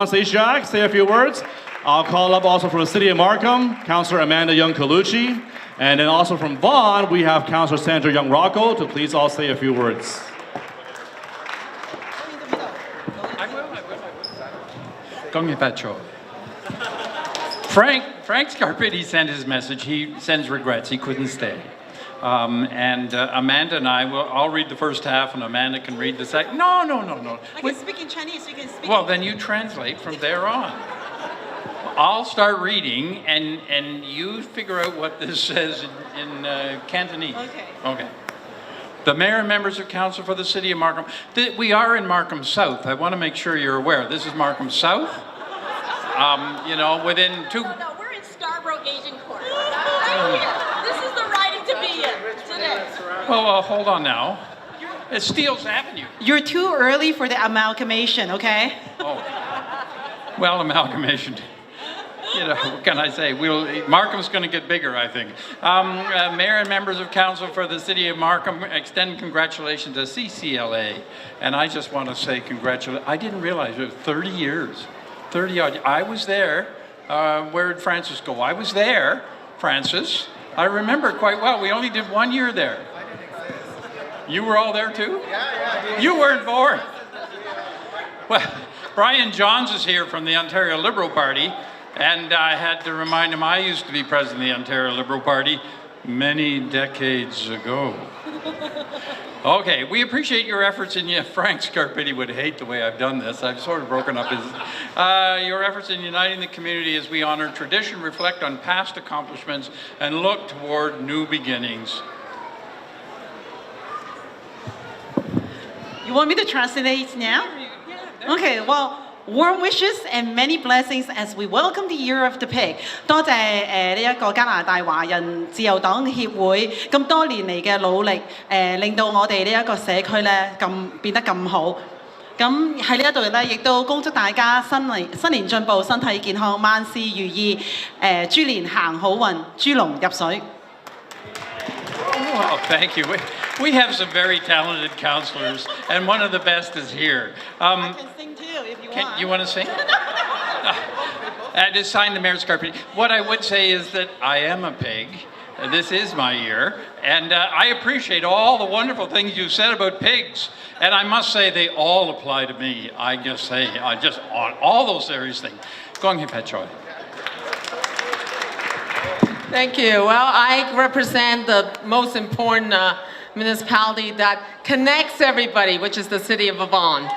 Jacques, say a few words. I'll call up also from the city of Markham, Councillor Amanda Young-Colucci. And then also from Vaughan, we have Councillor Sandra Young-Rocco to please all say a few words. Frank Scarpitti sent his message. He sends regrets. He couldn't stay. Amanda and I'll read the first half and Amanda can read the second. No. I can speak in Chinese, you can speak. Well, then you translate from there on. I'll start reading and you figure out what this says in Cantonese. Okay. The mayor and members of council for the city of Markham. We are in Markham South. I want to make sure you're aware. This is Markham South. Within two... No, we're in Scarborough Asian Court. Right here. This is the riding to be in today. Well, hold on now. It's Steeles Avenue. You're too early for the amalgamation, okay? Oh. Well, amalgamation. What can I say? Markham's going to get bigger, I think. Mayor and members of council for the city of Markham extend congratulations to CCLA. And I just want to say congratulations. I didn't realize it was 30 years. 30 odd. I was there. Where did Francis go? I was there, Francis. I remember it quite well. We only did 1 year there. You were all there too? Yeah. You weren't born. Well, Brian Johns is here from the Ontario Liberal Party, and I had to remind him I used to be president of the Ontario Liberal Party many decades ago. Okay, we appreciate your efforts, and Frank Scarpitti would hate the way I've done this. I've sort of broken up his... your efforts in uniting the community as we honor tradition, reflect on past accomplishments, and look toward new beginnings. You want me to translate now? Okay, well, warm wishes and many blessings as we welcome the Year of the Pig. 多謝呢一個加拿大華人自由黨協會咁多年嚟嘅努力，令到我哋呢一個社區咧變得咁好。咁喺呢一度咧，亦都恭祝大家新年進步，身體健康，萬事如意，豬年行好運，豬籠入水。Oh, thank you. We have some very talented counselors, and one of the best is here. I can sing too, if you want. You want to sing? And to sign the Mayor Scarpitti. What I would say is that I am a pig. This is my year, and I appreciate all the wonderful things you said about pigs. And I must say they all apply to me. I just on all those various things. Gong Hee Pet Choi. Thank you. Well, I represent the most important municipality that connects everybody, which is the city of Vaughan.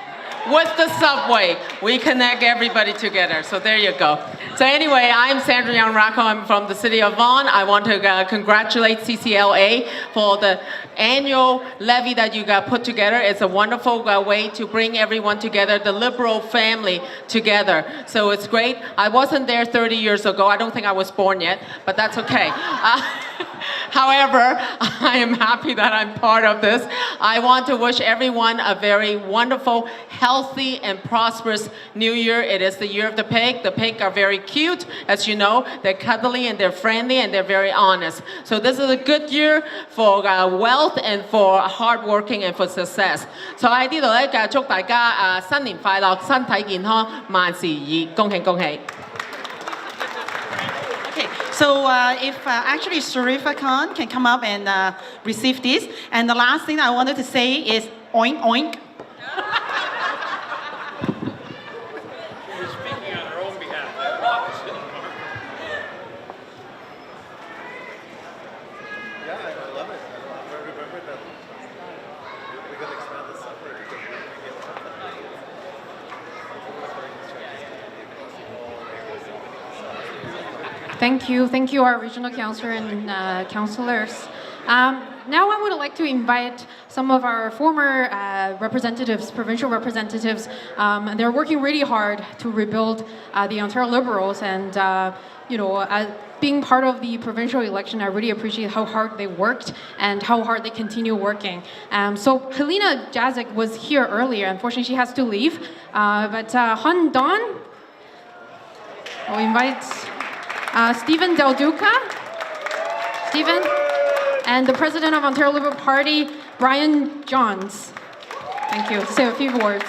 With the subway, we connect everybody together. So there you go. So anyway, I'm Sandra Young-Rocco. I'm from the city of Vaughan. I want to congratulate CCLA for the annual levy that you got put together. It's a wonderful way to bring everyone together, the Liberal family together. So it's great. I wasn't there 30 years ago. I don't think I was born yet, but that's okay. However, I am happy that I'm part of this. I want to wish everyone a very wonderful, healthy, and prosperous new year. It is the Year of the Pig. The pig are very cute, as you know. They're cuddly and they're friendly and they're very honest. So this is a good year for wealth and for hard working and for success. So喺呢度咧，祝大家新年快樂，身體健康，萬事如意，恭喜恭喜！ Okay, so if actually Sharifa Khan can come up and receive this. And the last thing I wanted to say is oink oink. We're speaking on our own behalf. Yeah, I love it. I remember that we're going to expand the subway because we're going to get Thank you, our regional councillor and councillors. Now I would like to invite some of our former representatives, provincial representatives. They're working really hard to rebuild the Ontario Liberals, and being part of the provincial election, I really appreciate how hard they worked and how hard they continue working. So Helena Jazik was here earlier. Unfortunately, she has to leave. But Han Don, I'll invite Stephen Del Duca. Stephen. And the president of Ontario Liberal Party, Brian Johns. Thank you. Say a few words.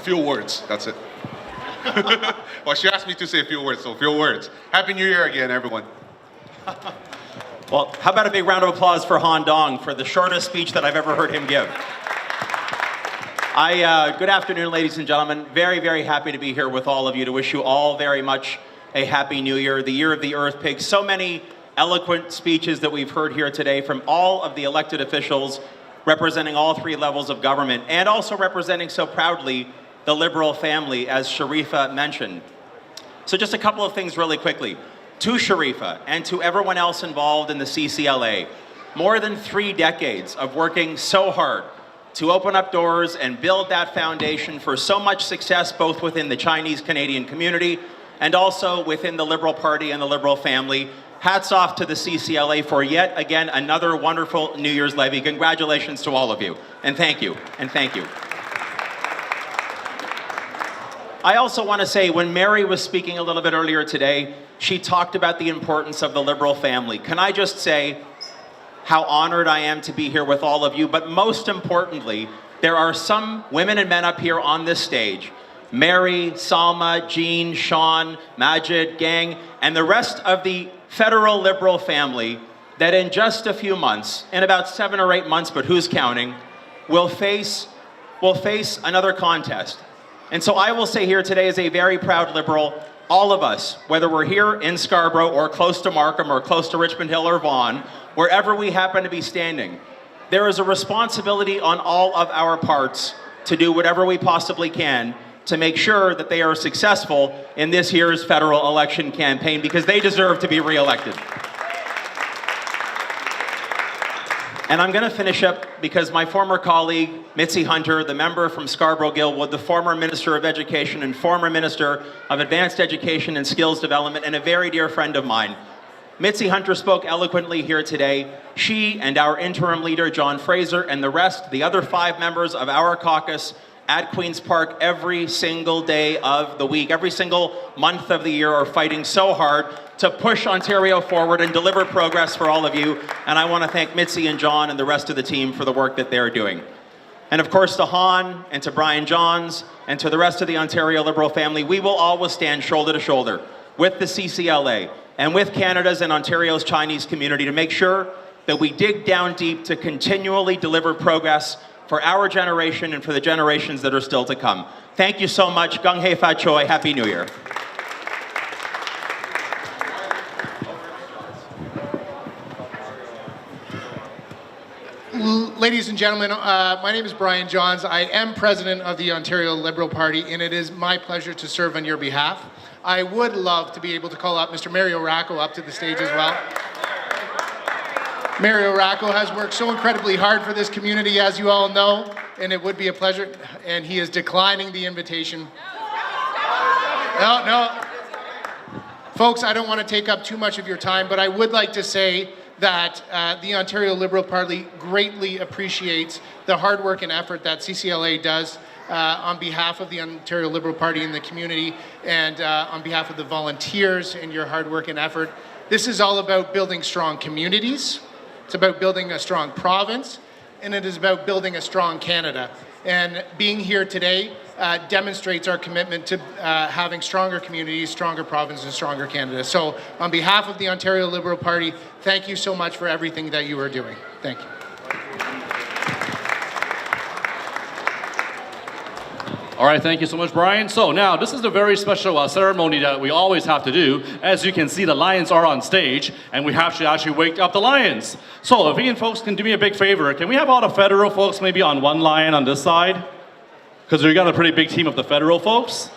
Few words, that's it. Well, she asked me to say a few words, so few words. Happy New Year again, everyone. Well, how about a big round of applause for Han Dong for the shortest speech that I've ever heard him give. Good afternoon, ladies and gentlemen. Very, very happy to be here with all of you to wish you all very much a happy new year, the year of the Earth Pig. So many eloquent speeches that we've heard here today from all of the elected officials representing all three levels of government and also representing so proudly the Liberal family, as Sharifa mentioned. So just a couple of things really quickly. To Sharifa and to everyone else involved in the CCLA, more than 3 decades of working so hard to open up doors and build that foundation for so much success both within the Chinese Canadian community and also within the Liberal Party and the Liberal family. Hats off to the CCLA for yet again another wonderful New Year's levy. Congratulations to all of you, and thank you, and thank you. I also want to say, when Mary was speaking a little bit earlier today, she talked about the importance of the Liberal family. Can I just say how honored I am to be here with all of you, but most importantly, there are some women and men up here on this stage, Mary, Salma, Jean, Sean, Majid, Gang, and the rest of the federal Liberal family that in just a few months, in about 7 or 8 months, but who's counting, will face another contest. And so I will say here today as a very proud Liberal, all of us, whether we're here in Scarborough or close to Markham or close to Richmond Hill or Vaughan, wherever we happen to be standing, there is a responsibility on all of our parts to do whatever we possibly can to make sure that they are successful in this year's federal election campaign, because they deserve to be re-elected. And I'm going to finish up because my former colleague, Mitzi Hunter, the member from Scarborough-Guildwood, the former Minister of Education and former Minister of Advanced Education and Skills Development, and a very dear friend of mine. Mitzi Hunter spoke eloquently here today. She and our interim leader, John Fraser, and the rest, the other 5 members of our caucus at Queen's Park every single day of the week, every single month of the year, are fighting so hard to push Ontario forward and deliver progress for all of you. And I want to thank Mitzi and John and the rest of the team for the work that they're doing. And of course to Han and to Brian Johns and to the rest of the Ontario Liberal family, we will always stand shoulder to shoulder with the CCLA and with Canada's and Ontario's Chinese community to make sure that we dig down deep to continually deliver progress for our generation and for the generations that are still to come. Thank you so much. Gung Hei Fat Choi. Happy New Year. Ladies and gentlemen, my name is Brian Johns. I am president of the Ontario Liberal Party, and it is my pleasure to serve on your behalf. I would love to be able to call up Mr. Mario Racco up to the stage as well. Mario Racco has worked so incredibly hard for this community, as you all know, and it would be a pleasure, and he is declining the invitation. No. Folks, I don't want to take up too much of your time, but I would like to say that the Ontario Liberal Party greatly appreciates the hard work and effort that CCLA does on behalf of the Ontario Liberal Party and the community, and on behalf of the volunteers and your hard work and effort. This is all about building strong communities. It's about building a strong province, and it is about building a strong Canada. And being here today demonstrates our commitment to having stronger communities, stronger provinces, and stronger Canada. So on behalf of the Ontario Liberal Party, thank you so much for everything that you are doing. Thank you. All right, thank you so much, Brian. So now, this is a very special ceremony that we always have to do. As you can see, the lions are on stage, and we have to actually wake up the lions. So if you folks can do me a big favor, can we have all the federal folks maybe on one lion on this side? Because we got a pretty big team of the federal folks.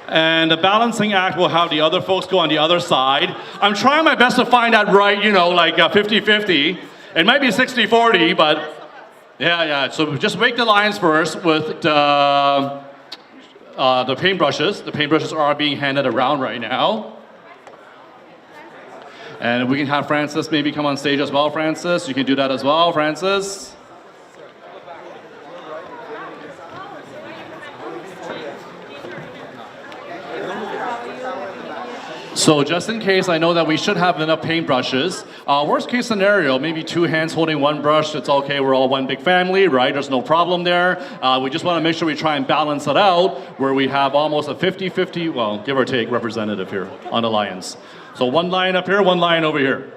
And the balancing act will have the other folks go on the other side. I'm trying my best to find that right, you know, like 50-50. It might be 60-40, but yeah. So just wake the lions first with the paintbrushes. The paintbrushes are being handed around right now. And we can have Francis maybe come on stage as well, Francis. You can do that as well, Francis. So just in case, I know that we should have enough paintbrushes. Worst case scenario, maybe 2 hands holding 1 brush. It's okay. We're all one big family, right? There's no problem there. We just want to make sure we try and balance it out where we have almost a 50-50, well, give or take, representative here on Alliance. So 1 line up here, 1 line over here.